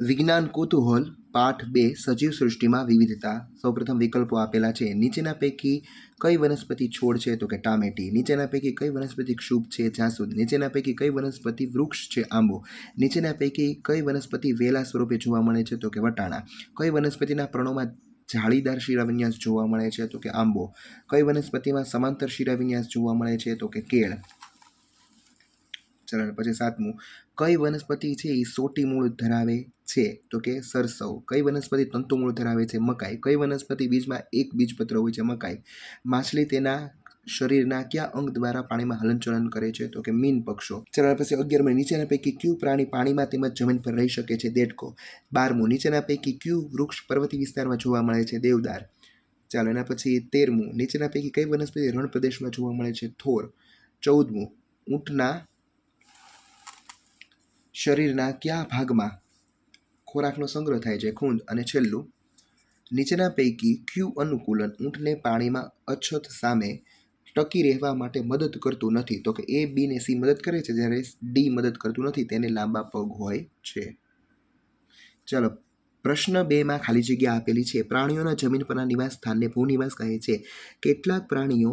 વિજ્ઞાન કુતૂહલ પાઠ 2 સજીવ સૃષ્ટિમાં વિવિધતા. સૌપ્રથમ વિકલ્પો આપેલા છે. નીચેના પૈકી કઈ વનસ્પતિ છોડ છે? તો કે ટામેટી. નીચેના પૈકી કઈ વનસ્પતિ ક્ષુપ છે? જાસૂદ. નીચેના પૈકી કઈ વનસ્પતિ વૃક્ષ છે? આંબો. નીચેના પૈકી કઈ વનસ્પતિ વેલા સ્વરૂપે જોવા મળે છે? તો કે વટાણા. કઈ વનસ્પતિના પર્ણોમાં જાળીદાર શિરાવિન્યાસ જોવા મળે છે? તો કે આંબો. કઈ વનસ્પતિમાં સમાંતર શિરાવિન્યાસ જોવા મળે છે? તો કે કેળ. ચલો પછી 7મું, કઈ વનસ્પતિ છે એ સોટી મૂળ ધરાવે છે? તો કે સરસવ. કઈ વનસ્પતિ તંતુ મૂળ ધરાવે છે? મકાઈ. કઈ વનસ્પતિ બીજમાં એક બીજપત્ર હોય છે? મકાઈ. માછલી તેના શરીરના કયા અંગ દ્વારા પાણીમાં હલનચલન કરે છે? તો કે મીન પક્ષો. ચલો પછી 11મું, નીચેના પૈકી કયું પ્રાણી પાણીમાં તેમજ જમીન પર રહી શકે છે? દેડકો. 12મું, નીચેના પૈકી કયું વૃક્ષ પર્વતીય વિસ્તારમાં જોવા મળે છે? દેવદાર. ચાલો એના પછી 13મું, નીચેના પૈકી કઈ વનસ્પતિ રણ પ્રદેશમાં જોવા મળે છે? થોર. 14મું, ઊંટના શરીરના કયા ભાગમાં ખોરાકનો સંગ્રહ થાય છે? ખૂંદ. અને છેલ્લું, નીચેના પૈકી કયું અનુકૂલન ઊંટને પાણીમાં અછત સામે ટકી રહેવા માટે મદદ કરતું નથી? તો કે એ, બી ને સી મદદ કરે છે, જ્યારે ડી મદદ કરતું નથી, તેને લાંબા પગ હોય છે. ચલો પ્રશ્ન 2માં ખાલી જગ્યા આપેલી છે. પ્રાણીઓના જમીન પરના નિવાસ સ્થાનને ભૂનિવાસ કહે છે. કેટલાક પ્રાણીઓ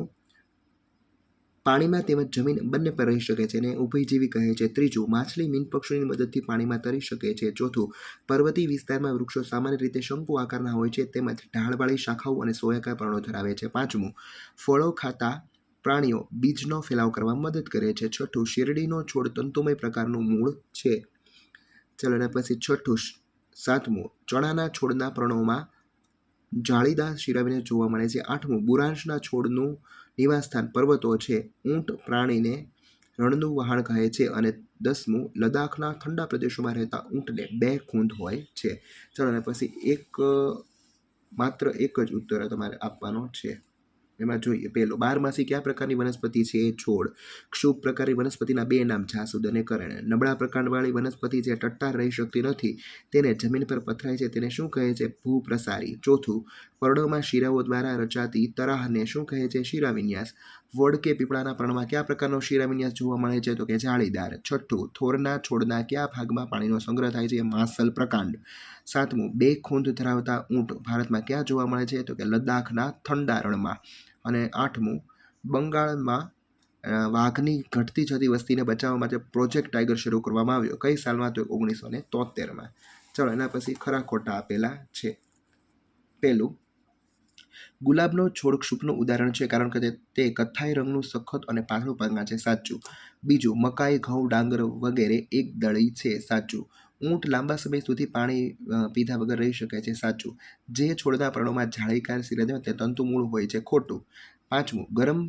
પાણીમાં તેમજ જમીન બંને પર રહી શકે છે અને ઉભયજીવી કહે છે. ત્રીજું, માછલી મીન પક્ષીઓની મદદથી પાણીમાં તરી શકે છે. ચોથું, પર્વતીય વિસ્તારમાં વૃક્ષો સામાન્ય રીતે શંકુ આકારના હોય છે તેમજ ઢાળવાળી શાખાઓ અને સોયાકાર પર્ણો ધરાવે છે. પાંચમું, ફળો ખાતા પ્રાણીઓ બીજનો ફેલાવ કરવામાં મદદ કરે છે. છઠ્ઠું, શેરડીનો છોડ તંતુમય પ્રકારનું મૂળ છે. ચલો એના પછી છઠ્ઠું. 7મું, ચણાના છોડના પર્ણોમાં જાળીદાર શિરાવિન્યાસ જોવા મળે છે. 8મું, બુરાંશના છોડનું નિવાસસ્થાન પર્વતો છે. ઊંટ પ્રાણીને રણનું વહાણ કહે છે. અને 10મું, લદ્દાખના ઠંડા પ્રદેશોમાં રહેતા ઊંટને 2 ખૂંદ હોય છે. ચલો અને પછી માત્ર એક જ ઉત્તર તમારે આપવાનો છે. એમાં જોઈએ પહેલો, 12માસી કયા પ્રકારની વનસ્પતિ છે? છોડ. ક્ષુપ પ્રકારની વનસ્પતિના 2 નામ, જાસૂદ અને કરણ. નબળા પ્રકાંડવાળી વનસ્પતિ જે ટટ્ટાર રહી શકતી નથી, તેને જમીન પર પથરાય છે, તેને શું કહે છે? ભૂપ્રસારી. ચોથું, પર્ણોમાં શિરાઓ દ્વારા રચાતી તરાહને શું કહે છે? શિરાવિન્યાસ. વડ કે પીપળાના પર્ણમાં કયા પ્રકારનો શિરાવિન્યાસ જોવા મળે છે? તો કે જાળીદાર. છઠ્ઠું, થોરના છોડના કયા ભાગમાં પાણીનો સંગ્રહ થાય છે? માસલ પ્રકાંડ. 7મું, 2 ખૂંદ ધરાવતા ઊંટ ભારતમાં ક્યાં જોવા મળે છે? તો કે લદ્દાખના ઠંડા રણમાં. અને 8મું, બંગાળમાં વાઘની ઘટતી જતી વસ્તીને બચાવવા માટે પ્રોજેક્ટ ટાઈગર શરૂ કરવામાં આવ્યો. કઈ સાલમાં? તો 1973માં. ચલો એના પછી ખરા ખોટા આપેલા છે. પહેલું, ગુલાબનો છોડ ક્ષુપનું ઉદાહરણ છે કારણ કે તે કથ્થાઈ રંગનું સખત અને પાતળું પાંદડા છે. સાચું. બીજું, મકાઈ, ઘઉં, ડાંગર વગેરે એક દળી છે. સાચું. ઊંટ લાંબા સમય સુધી પાણી પીધા વગર રહી શકે છે. સાચું. જે છોડના પર્ણોમાં જાળીકાર શિરા તે તંતુમૂળ હોય છે. ખોટું. 5મું, ગરમ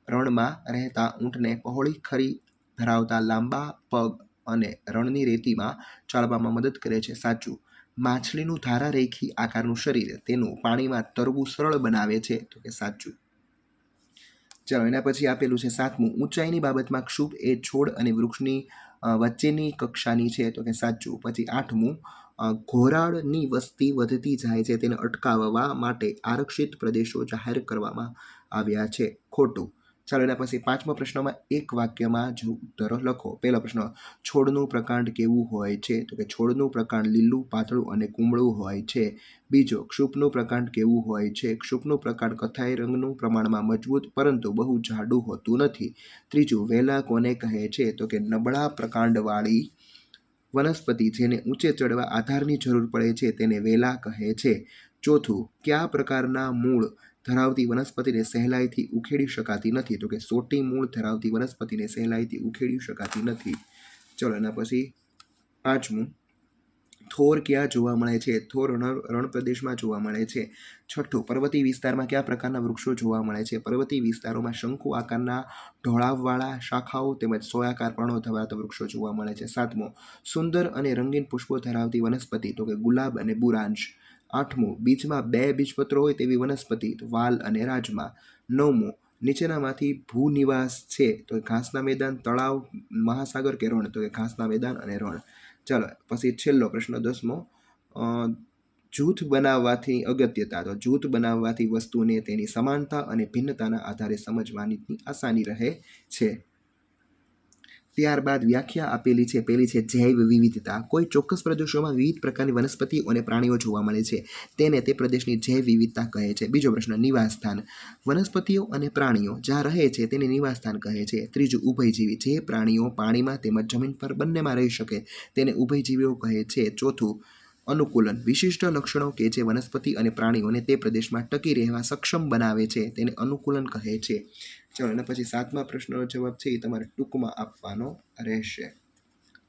રણમાં રહેતા ઊંટને પહોળી ખરી ધરાવતા લાંબા પગ અને રણની રેતીમાં ચાલવામાં મદદ કરે છે. સાચું. માછલીનું ધારારેખી આકારનું શરીર તેનું પાણીમાં તરવું સરળ બનાવે છે. તો કે સાચું. ચાલો એના પછી આપેલું છે 7મું, ઊંચાઈની બાબતમાં ક્ષુપ એ છોડ અને વૃક્ષની વચ્ચેની કક્ષાની છે. તો કે સાચું. પછી 8મું, ઘોરાડની વસ્તી વધતી જાય છે તેને અટકાવવા માટે આરક્ષિત પ્રદેશો જાહેર કરવામાં આવ્યા છે. ખોટું. ચાલો એના પછી 5મા પ્રશ્નમાં એક વાક્યમાં જ ઉત્તરો લખો. પહેલો પ્રશ્ન, છોડનું પ્રકાંડ કેવું હોય છે? તો કે છોડનું પ્રકાંડ લીલું, પાતળું અને કુમળું હોય છે. બીજો, ક્ષુપનું પ્રકાંડ કેવું હોય છે? ક્ષુપનું પ્રકાંડ કથ્થાઈ રંગનું, પ્રમાણમાં મજબૂત પરંતુ બહુ જાડું હોતું નથી. ત્રીજું, વેલા કોને કહે છે? તો કે નબળા પ્રકાંડવાળી વનસ્પતિ જેને ઊંચે ચડવા આધારની જરૂર પડે છે તેને વેલા કહે છે. ચોથું, કયા પ્રકારના મૂળ ધરાવતી વનસ્પતિને સહેલાઈથી ઉખેડી શકાતી નથી? તો કે સોટી મૂળ ધરાવતી વનસ્પતિને સહેલાઈથી ઉખેડી શકાતી નથી. ચલો એના પછી 5મું, થોર ક્યાં જોવા મળે છે? થોર રણ પ્રદેશમાં જોવા મળે છે. છઠ્ઠું, પર્વતીય વિસ્તારમાં કયા પ્રકારના વૃક્ષો જોવા મળે છે? પર્વતીય વિસ્તારોમાં શંકુ આકારના ઢોળાવવાળા શાખાઓ તેમજ સોયાકાર પર્ણો ધરાવતા વૃક્ષો જોવા મળે છે. 7મું, સુંદર અને રંગીન પુષ્પો ધરાવતી વનસ્પતિ? તો કે ગુલાબ અને બુરાંશ. 8મું, બીજમાં 2 બીજપત્રો હોય તેવી વનસ્પતિ? વાલ અને રાજમા. 9મું, નીચેનામાંથી ભૂનિવાસ છે? તો ઘાસના મેદાન, તળાવ, મહાસાગર કે રણ? તો કે ઘાસના મેદાન અને રણ. ચાલો પછી છેલ્લો પ્રશ્ન 10મો, જૂથ બનાવવાથી અગત્યતા. તો જૂથ બનાવવાથી વસ્તુને તેની સમાનતા અને ભિન્નતાના આધારે સમજવાની આસાની રહે છે. ત્યારબાદ વ્યાખ્યા આપેલી છે, પેલી છે જૈવ વિવિધતા. કોઈ ચોક્કસ પ્રદેશોમાં વિવિધ પ્રકારની વનસ્પતિઓ અને પ્રાણીઓ જોવા મળે છે, તેને તે પ્રદેશની જૈવ વિવિધતા કહે છે. બીજો પ્રશ્ન, નિવાસસ્થાન. વનસ્પતિઓ અને પ્રાણીઓ જ્યાં રહે છે તેને નિવાસસ્થાન કહે છે. ત્રીજું, ઉભયજીવી. જે પ્રાણીઓ પાણીમાં તેમજ જમીન પર બંનેમાં રહી શકે તેને ઉભયજીવીઓ કહે છે. ચોથું, અનુકૂલન. વિશિષ્ટ લક્ષણો કે જે વનસ્પતિ અને પ્રાણીઓને તે પ્રદેશમાં ટકી રહેવા સક્ષમ બનાવે છે તેને અનુકૂલન કહે છે. ચલો, અને પછી 7મા પ્રશ્નનો જવાબ છે એ તમારે ટૂંકમાં આપવાનો રહેશે.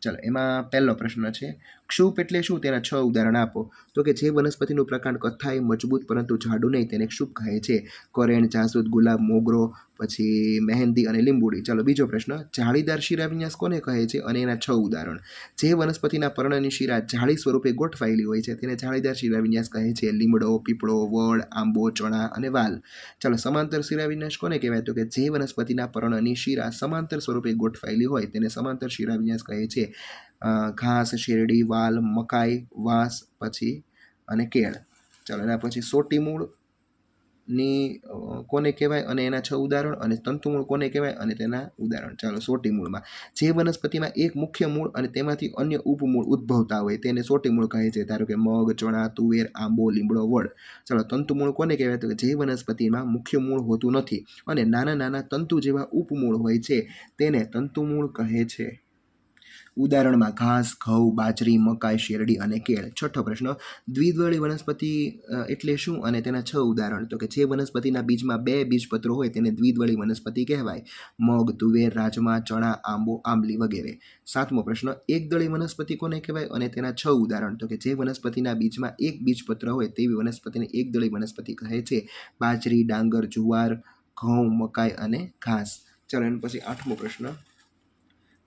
ચાલો, એમાં પહેલો પ્રશ્ન છે, ક્ષુપ એટલે શું? તેના 6 ઉદાહરણ આપો. તો કે જે વનસ્પતિનું પ્રકાંડ કથ્થાઈ મજબૂત પરંતુ જાડું નહીં તેને ક્ષુપ કહે છે. કોરેણ, જાસૂદ, ગુલાબ, મોગરો, પછી મહેંદી અને લીંબુડી. ચાલો, બીજો પ્રશ્ન, જાળીદાર શિરાવિન્યાસ કોને કહે છે અને એના 6 ઉદાહરણ. જે વનસ્પતિના પર્ણની શિરા જાળી સ્વરૂપે ગોઠવાયેલી હોય છે તેને જાળીદાર શિરાવિન્યાસ કહે છે. લીમડો, પીપળો, વડ, આંબો, ચણા અને વાલ. ચાલો, સમાંતર શિરાવિન્યાસ કોને કહેવાય? તો કે જે વનસ્પતિના પર્ણની શિરા સમાંતર સ્વરૂપે ગોઠવાયેલી હોય તેને સમાંતર શિરાવિન્યાસ કહે છે. ઘાસ, શેરડી, વાલ, મકાઈ, વાંસ પછી અને કેળ. ચાલો, એના પછી સોટી મૂળની કોને કહેવાય અને એના 6 ઉદાહરણ, અને તંતુમૂળ કોને કહેવાય અને તેના ઉદાહરણ. ચાલો, સોટી મૂળમાં જે વનસ્પતિમાં એક મુખ્ય મૂળ અને તેમાંથી અન્ય ઉપમૂળ ઉદ્ભવતા હોય તેને સોટી મૂળ કહે છે. ધારો કે મગ, ચણા, તુવેર, આંબો, લીમડો, વડ. ચાલો, તંતુમૂળ કોને કહેવાય? તો કે જે વનસ્પતિમાં મુખ્ય મૂળ હોતું નથી અને નાના નાના તંતુ જેવા ઉપમૂળ હોય છે તેને તંતુમૂળ કહે છે. ઉદાહરણમાં ઘાસ, ઘઉં, બાજરી, મકાઈ, શેરડી અને કેળ. છઠ્ઠો પ્રશ્ન, દ્વિદળી વનસ્પતિ એટલે શું અને તેના 6 ઉદાહરણ. તો કે જે વનસ્પતિના બીજમાં 2 બીજપત્રો હોય તેને દ્વિદળી વનસ્પતિ કહેવાય. મગ, તુવેર, રાજમા, ચણા, આંબો, આંબલી વગેરે. 7મો પ્રશ્ન, એકદળી વનસ્પતિ કોને કહેવાય અને તેના 6 ઉદાહરણ. તો કે જે વનસ્પતિના બીજમાં 1 બીજપત્ર હોય તેવી વનસ્પતિને એકદળી વનસ્પતિ કહે છે. બાજરી, ડાંગર, જુવાર, ઘઉં, મકાઈ અને ઘાસ. ચાલો, એના પછી 8મો પ્રશ્ન,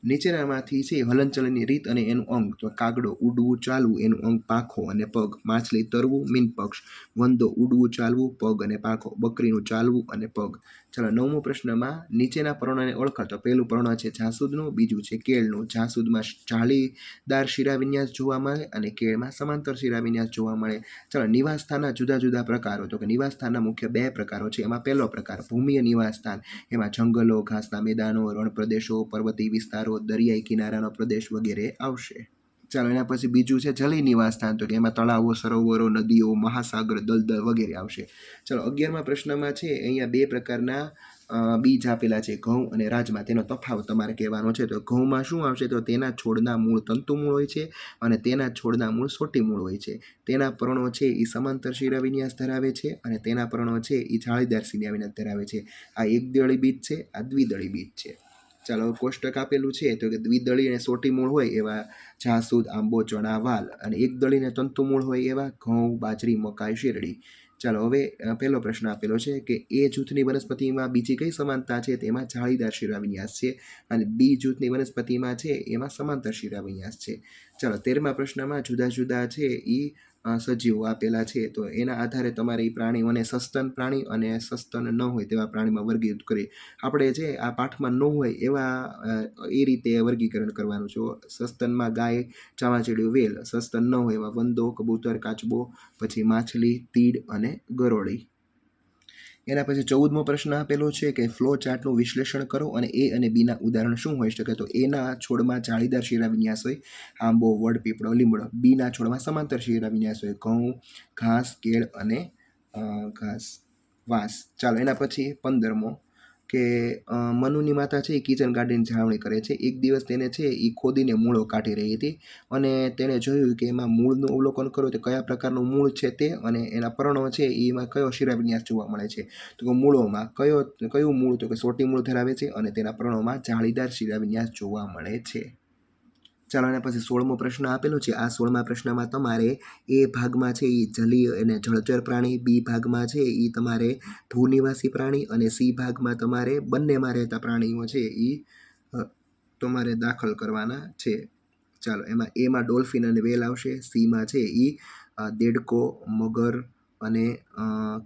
નીચેનામાંથી છે હલનચલનની રીત અને એનું અંગ. તો કાગડો ઉડવું ચાલવું, એનું અંગ પાંખો અને પગ. માછલી તરવું, મીનપક્ષ. વંદો ઉડવું ચાલવું, પગ અને પાંખો. બકરીનું ચાલવું અને પગ. ચાલો, 9મો પ્રશ્નમાં નીચેના પર્ણોને ઓળખો. તો પહેલું પર્ણ છે જાસૂદનું, બીજું છે કેળનું. જાસૂદમાં જાળીદાર શિરાવિન્યાસ જોવા મળે અને કેળમાં સમાંતર શિરાવિન્યાસ જોવા મળે. ચાલો, નિવાસસ્થાનના જુદા જુદા પ્રકારો. તો કે નિવાસસ્થાનના મુખ્ય 2 પ્રકારો છે. એમાં પહેલો પ્રકાર ભૂમિય નિવાસસ્થાન. એમાં જંગલો, ઘાસના મેદાનો, રણ પ્રદેશો, પર્વતીય વિસ્તારો, દરિયાઈ કિનારાનો પ્રદેશ વગેરે આવશે. ચાલો, એના પછી બીજું છે જલીય નિવાસસ્થાન. તો કે એમાં તળાવો, સરોવરો, નદીઓ, મહાસાગર, દલદલ વગેરે આવશે. ચાલો, 11મા પ્રશ્નમાં છે અહીંયા 2 પ્રકારના બીજ આપેલા છે, ઘઉં અને રાજમા. તેનો તફાવત તમારે કહેવાનો છે. તો ઘઉંમાં શું આવશે? તો તેના છોડના મૂળ તંતુમૂળ હોય છે અને તેના છોડના મૂળ સોટી મૂળ હોય છે. તેના પર્ણો છે એ સમાંતર શિરાવિન્યાસ ધરાવે છે અને તેના પર્ણો છે એ જાળીદાર શિરાવિન્યાસ ધરાવે છે. આ એકદળી બીજ છે, આ દ્વિદળી બીજ છે. ચાલો, કોષ્ટક આપેલું છે. તો કે દ્વિદળી અને સોટી મૂળ હોય એવા જાસૂદ, આંબો, ચણા, વાલ, અને એકદળી અને તંતુમૂળ હોય એવા ઘઉં, બાજરી, મકાઈ, શેરડી. ચાલો, હવે પહેલો પ્રશ્ન આપેલો છે કે એ જૂથની વનસ્પતિમાં બીજી કઈ સમાનતા છે? તેમાં જાળીદાર શિરાવિન્યાસ છે. અને બી જૂથની વનસ્પતિમાં છે એમાં સમાંતર શિરાવિન્યાસ છે. ચાલો, 13મા પ્રશ્નમાં જુદા જુદા છે એ સજીવો આપેલા છે. તો એના આધારે તમારે એ પ્રાણીઓને સસ્તન પ્રાણી અને સસ્તન ન હોય તેવા પ્રાણીમાં વર્ગીકૃત કરી. આપણે જે આ પાઠમાં ન હોય એવા એ રીતે વર્ગીકરણ કરવાનું છે. સસ્તનમાં ગાય, ચામાચીડિયું, વેલ. સસ્તન ન હોય એવા વંદો, કબૂતર, કાચબો, પછી માછલી, તીડ અને ગરોળી. એના પછી 14મો પ્રશ્ન આપેલો છે કે ફ્લો ચાર્ટનું વિશ્લેષણ કરો અને એ અને બીના ઉદાહરણ શું હોઈ શકે? તો એના છોડમાં જાળીદાર શિરાવિન્યાસ હોય, આંબો, વડ, પીપળો, લીમડો. બીના છોડમાં સમાંતર શિરાવિન્યાસ હોય, ઘઉં, ઘાસ, કેળ અને વાંસ. ચાલો, એના પછી 15મો કે મનુની માતા છે એ કિચન ગાર્ડનની જાળવણી કરે છે. એક દિવસ તેને છે એ ખોદીને મૂળો કાઢી રહી હતી અને તેણે જોયું કે એમાં મૂળનું અવલોકન કરો તો કયા પ્રકારનું મૂળ છે તે અને એના પર્ણો છે એમાં કયો શિરાવિન્યાસ જોવા મળે છે. તો મૂળોમાં કયું મૂળ? તો કે સોટી મૂળ ધરાવે છે અને તેના પર્ણોમાં જાળીદાર શિરાવિન્યાસ જોવા મળે છે. ચાલો, એના પછી 16મો પ્રશ્ન આપેલો છે. આ 16મા પ્રશ્નમાં તમારે એ ભાગમાં છે એ જલીય અને જળચર પ્રાણી, બી ભાગમાં છે એ તમારે ભૂનિવાસી પ્રાણી અને સી ભાગમાં તમારે બંનેમાં રહેતા પ્રાણીઓ છે એ તમારે દાખલ કરવાના છે. ચાલો, એમાં એમાં ડોલ્ફિન અને વેલ આવશે. સીમાં છે એ દેડકો, મગર અને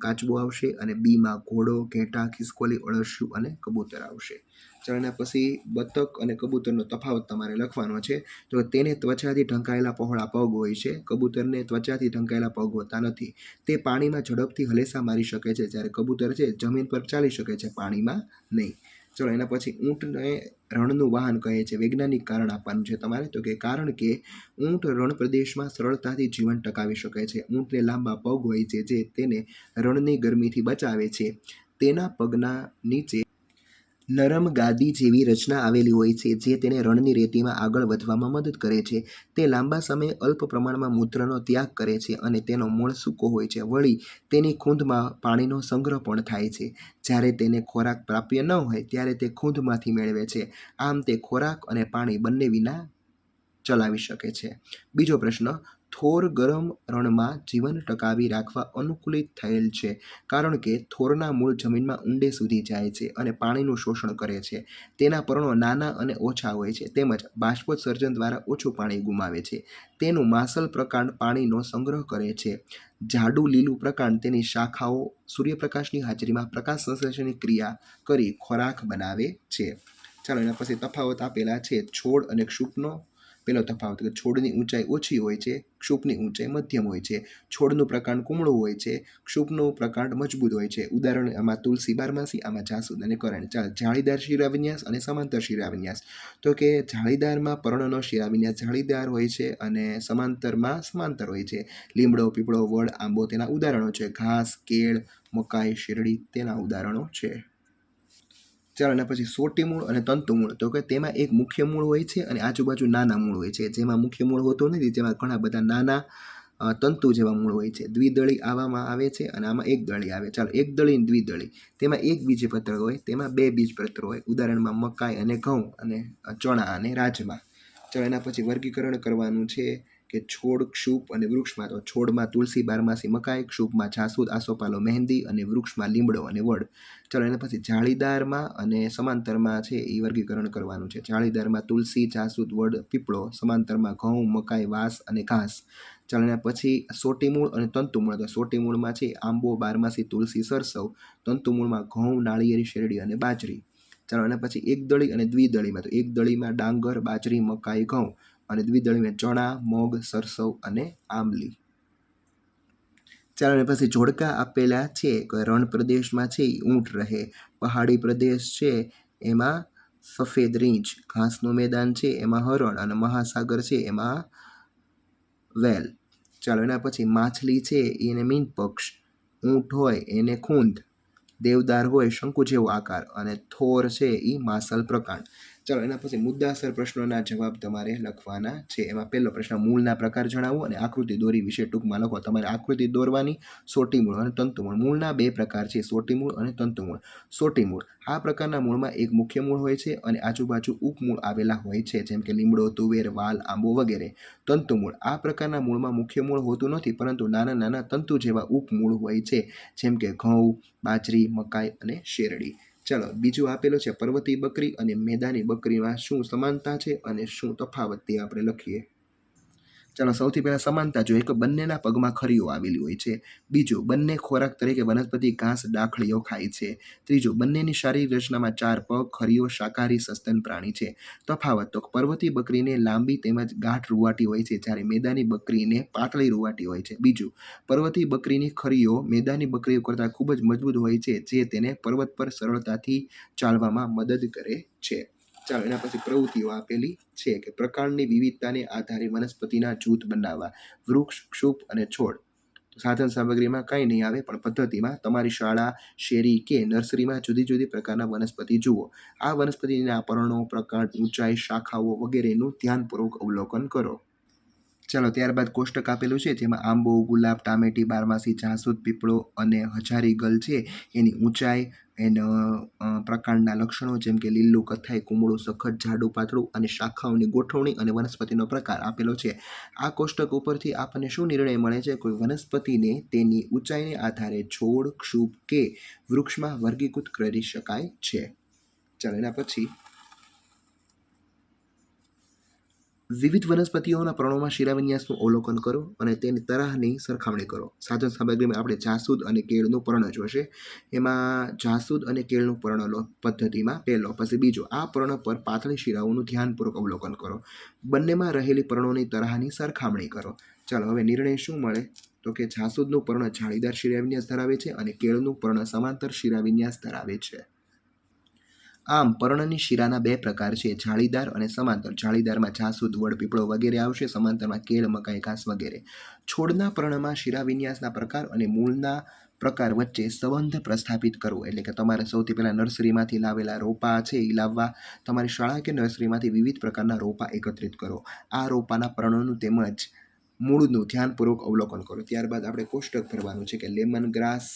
કાચબો આવશે. અને બીમાં ઘોડો, ઘેટા, ખિસકોલી, અળસિયું અને કબૂતર આવશે. ચાલો, એના પછી બતક અને કબૂતરનો તફાવત તમારે લખવાનો છે. તો તેને ત્વચાથી ઢંકાયેલા પહોળા પગ હોય છે, કબૂતરને ત્વચાથી ઢંકાયેલા પગ હોતા નથી. તે પાણીમાં ઝડપથી હલેસા મારી શકે છે, જ્યારે કબૂતર છે જમીન પર ચાલી શકે છે, પાણીમાં નહીં. ચલો એના પછી ઊંટને રણનું વાહન કહે છે. વૈજ્ઞાનિક કારણ આપવાનું છે તમારે. તો કે કારણ કે ઊંટ રણ પ્રદેશમાં સરળતાથી જીવન ટકાવી શકે છે. ઊંટને લાંબા પગ હોય છે જે તેને રણની ગરમીથી બચાવે છે. તેના પગના નીચે નરમ ગાદી જેવી રચના આવેલી હોય છે જે તેને રણની રેતીમાં આગળ વધવામાં મદદ કરે છે. તે લાંબા સમયે અલ્પ પ્રમાણમાં મૂત્રનો ત્યાગ કરે છે અને તેનો મૂળ સૂકો હોય છે. વળી તેની ખૂંદમાં પાણીનો સંગ્રહ પણ થાય છે. જ્યારે તેને ખોરાક પ્રાપ્ય ન હોય ત્યારે તે ખૂંદમાંથી મેળવે છે. આમ તે ખોરાક અને પાણી બંને વિના ચલાવી શકે છે. બીજો પ્રશ્ન, થોર ગરમ રણમાં જીવન ટકાવી રાખવા અનુકૂલિત થયેલ છે કારણ કે થોરના મૂળ જમીનમાં ઊંડે સુધી જાય છે અને પાણીનું શોષણ કરે છે. તેના પર્ણો નાના અને ઓછા હોય છે તેમજ બાષ્પોત્સર્જન દ્વારા ઓછું પાણી ગુમાવે છે. તેનું માસલ પ્રકાંડ પાણીનો સંગ્રહ કરે છે. જાડું લીલું પ્રકાંડ તેની શાખાઓ સૂર્યપ્રકાશની હાજરીમાં પ્રકાશ સંશ્લેષણની ક્રિયા કરી ખોરાક બનાવે છે. ચાલો એના પછી તફાવત આપેલા છે છોડ અને ક્ષુપનો. પેલો તફાવત કે છોડની ઊંચાઈ ઓછી હોય છે, ક્ષુપની ઊંચાઈ મધ્યમ હોય છે. છોડનું પ્રકાંડ કુમળું હોય છે, ક્ષુપનું પ્રકાંડ મજબૂત હોય છે. ઉદાહરણ આમાં તુલસી બારમાસી, આમાં જાસૂદ અને કરણ. જાળીદાર શિરાવિન્યાસ અને સમાંતર શિરાવિન્યાસ. તો કે જાળીદારમાં પર્ણનો શિરાવિન્યાસ જાળીદાર હોય છે અને સમાંતરમાં સમાંતર હોય છે. લીમડો, પીપળો, વડ, આંબો તેના ઉદાહરણો છે. ઘાસ, કેળ, મકાઈ, શેરડી તેના ઉદાહરણો છે. ચાલો એના પછી સોટી મૂળ અને તંતુ મૂળ. તો કે તેમાં એક મુખ્ય મૂળ હોય છે અને આજુબાજુ નાના મૂળ હોય છે. જેમાં મુખ્ય મૂળ હોતું નથી, જેમાં ઘણા બધા નાના તંતુ જેવા મૂળ હોય છે. દ્વિદળી આવામાં આવે છે અને આમાં એક દળી આવે. ચાલો એક દળી અને દ્વિદળી. તેમાં એક બીજપત્ર હોય, તેમાં બે બીજપત્ર હોય. ઉદાહરણમાં મકાઈ અને ઘઉં અને ચણા અને રાજમા. ચાલો એના પછી વર્ગીકરણ કરવાનું છે કે છોડ, ક્ષુપ અને વૃક્ષમાં. તો છોડમાં તુલસી, બારમાસી, મકાઈ, ક્ષુપમાં જાસૂદ, આસોપાલો, મહેંદી અને વૃક્ષમાં લીમડો અને વડ. ચાલો એના પછી જાળીદારમાં અને સમાંતરમાં છે એ વર્ગીકરણ કરવાનું છે. જાળીદારમાં તુલસી, જાસૂદ, વડ, પીપળો. સમાંતરમાં ઘઉં, મકાઈ, વાંસ અને ઘાસ. ચાલો એના પછી સોટી મૂળ અને તંતુ મૂળ. તો સોટી મૂળમાં છે આંબો, બારમાસી, તુલસી, સરસવ. તંતુ મૂળમાં ઘઉં, નાળિયેરી, શેરડી અને બાજરી. ચાલો એના પછી એક દળી અને દ્વિદળીમાં. તો એક દળીમાં ડાંગર, બાજરી, મકાઈ, ઘઉં અને દ્વિદળીમાં ચણા, મગ, સરસવ અને આંબલી. ચાલો ને પછી જોડકા આપેલા છે કે રણ પ્રદેશમાં છે એ ઊંટ રહે, પહાડી પ્રદેશ છે એમાં સફેદ રીંછ, ઘાસનું મેદાન છે એમાં હરણ અને મહાસાગર છે એમાં વેલ. ચાલો એના પછી માછલી છે એને મીન પક્ષ, ઊંટ હોય એને ખૂંદ, દેવદાર હોય શંકુ જેવો આકાર અને થોર છે એ માસલ પ્રકાંડ. ચાલો એના પછી મુદ્દાસર પ્રશ્નોના જવાબ તમારે લખવાના છે. એમાં પહેલો પ્રશ્ન, મૂળના પ્રકાર જણાવો અને આકૃતિ દોરી વિશે ટૂંકમાં લખો. તમારે આકૃતિ દોરવાની સોટી મૂળ અને તંતુ મૂળ. મૂળના બે પ્રકાર છે, સોટી મૂળ અને તંતુ મૂળ. સોટી મૂળ, આ પ્રકારના મૂળમાં એક મુખ્ય મૂળ હોય છે અને આજુબાજુ ઉપમૂળ આવેલા હોય છે, જેમ કે લીમડો, તુવેર, વાલ, આંબો વગેરે. તંતુ મૂળ, આ પ્રકારના મૂળમાં મુખ્ય મૂળ હોતું નથી પરંતુ નાના નાના તંતુ જેવા ઉપમૂળ હોય છે, જેમ કે ઘઉં, બાજરી, મકાઈ અને શેરડી. ચાલો બીજું આપેલું છે પર્વતીય બકરી અને મેદાની બકરીમાં શું સમાનતા છે અને શું તફાવત તે આપણે લખીએ. ચાલો સૌથી પહેલા સમાનતા જોઈએ કે બંનેના પગમાં ખરીઓ આવેલી હોય છે. બીજું, બંને ખોરાક તરીકે વનસ્પતિ ઘાસ ડાખળીઓ ખાય છે. ત્રીજું, બંનેની શારીરિક રચનામાં 4 પગ, ખરીઓ શાકાહારી સસ્તન પ્રાણી છે. તફાવત, તો પર્વતીય બકરીને લાંબી તેમજ ગાઢ રૂંવાટી હોય છે જ્યારે મેદાની બકરીને પાતળી રૂંવાટી હોય છે. બીજું, પર્વતીય બકરીની ખરીઓ મેદાની બકરીઓ કરતાં ખૂબ જ મજબૂત હોય છે જે તેને પર્વત પર સરળતાથી ચાલવામાં મદદ કરે છે. ચાલો એના પછી પ્રવૃત્તિઓ આપેલી છે કે પ્રકાંડની વિવિધતાને આધારે વનસ્પતિના જૂથ બનાવવા. વૃક્ષ, ક્ષુપ અને છોડ. સાધન સામગ્રીમાં કંઈ નહીં આવે પણ પદ્ધતિમાં તમારી શાળા, શેરી કે નર્સરીમાં જુદી જુદી પ્રકારના વનસ્પતિ જુઓ. આ વનસ્પતિના પર્ણો, પ્રકાંડ, ઊંચાઈ, શાખાઓ વગેરેનું ધ્યાનપૂર્વક અવલોકન કરો. ચાલો ત્યારબાદ કોષ્ટક આપેલું છે જેમાં આંબો, ગુલાબ, ટામેટી, બારમાસી, જાસૂદ, પીપળો અને હજારીગલ છે એની ઊંચાઈ, એના પ્રકાંડના લક્ષણો જેમ કે લીલું, કથ્થાઈ, કુમળું, સખત, જાડું, પાતળું અને શાખાઓની ગોઠવણી અને વનસ્પતિનો પ્રકાર આપેલો છે. આ કોષ્ટક ઉપરથી આપણને શું નિર્ણય મળે છે? કોઈ વનસ્પતિને તેની ઊંચાઈને આધારે છોડ, ક્ષુપ કે વૃક્ષમાં વર્ગીકૃત કરી શકાય છે. ચાલો એના પછી વિવિધ વનસ્પતિઓના પર્ણોમાં શિરાવિન્યાસનું અવલોકન કરો અને તેની તરાહની સરખામણી કરો. સાધન સામગ્રીમાં આપણે જાસૂદ અને કેળનું પર્ણ જોશે. એમાં જાસૂદ અને કેળનું પર્ણ લો પદ્ધતિમાં પહેલો, પછી બીજો. આ પર્ણ પર પાતળી શિરાઓનું ધ્યાનપૂર્વક અવલોકન કરો. બંનેમાં રહેલી પર્ણોની તરાહની સરખામણી કરો. ચાલો હવે નિર્ણય શું મળે? તો કે જાસૂદનું પર્ણ જાળીદાર શિરાવિન્યાસ ધરાવે છે અને કેળનું પર્ણ સમાંતર શિરાવિન્યાસ ધરાવે છે. આમ પર્ણની શિરાના બે પ્રકાર છે, જાળીદાર અને સમાંતર. જાળીદારમાં જાસૂદ, વડ, પીપળો વગેરે આવશે, સમાંતરમાં કેળ, મકાઈ, ઘાસ વગેરે. છોડના પર્ણમાં શિરાવિન્યાસના પ્રકાર અને મૂળના પ્રકાર વચ્ચે સંબંધ પ્રસ્થાપિત કરવો, એટલે કે તમારે સૌથી પહેલાં નર્સરીમાંથી લાવેલા રોપા છે એ લાવવા, તમારી શાળા કે નર્સરીમાંથી વિવિધ પ્રકારના રોપા એકત્રિત કરો. આ રોપાના પર્ણોનું તેમજ મૂળનું ધ્યાનપૂર્વક અવલોકન કરો. ત્યારબાદ આપણે કોષ્ટક ભરવાનું છે કે લેમન ગ્રાસ,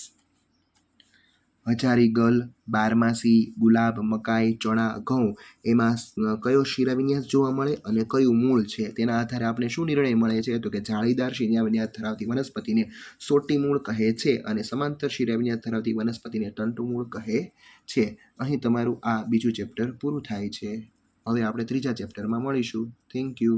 હજારીગલ, બારમાસી, ગુલાબ, મકાઈ, ચણા, ઘઉં એમાં કયો શિરાવિન્યાસ જોવા મળે અને કયું મૂળ છે તેના આધારે આપણે શું નિર્ણય મળે છે તો કે જાળીદાર શિરાવિન્યાસ ધરાવતી વનસ્પતિને સોટી મૂળ કહે છે અને સમાંતર શિરાવિન્યાસ ધરાવતી વનસ્પતિને તંટુ મૂળ કહે છે. અહીં તમારું આ બીજું ચેપ્ટર પૂરું થાય છે. હવે આપણે ત્રીજા ચેપ્ટરમાં મળીશું. Thank you.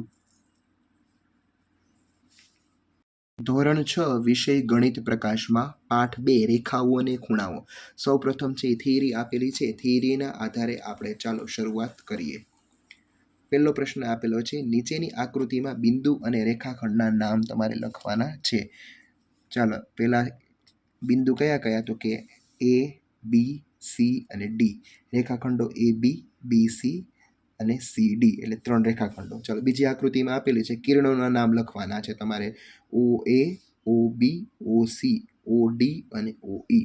ધોરણ 6 વિષય ગણિત પ્રકાશમાં પાઠ 2 રેખાઓ અને ખૂણાઓ. સૌપ્રથમ છે થિયરી આપેલી છે. થિયરીના આધારે આપણે ચાલો શરૂઆત કરીએ. પહેલો પ્રશ્ન આપેલો છે, નીચેની આકૃતિમાં બિંદુ અને રેખાખંડના નામ તમારે લખવાના છે. ચાલો પહેલા બિંદુ કયા કયા તો કે A, B, C અને D. રેખાખંડો AB, BC અને CD એટલે 3 રેખાખંડો. ચાલો બીજી આકૃતિમાં આપેલી છે કિરણોના નામ લખવાના છે તમારે OA, OB, OC, OD અને OE.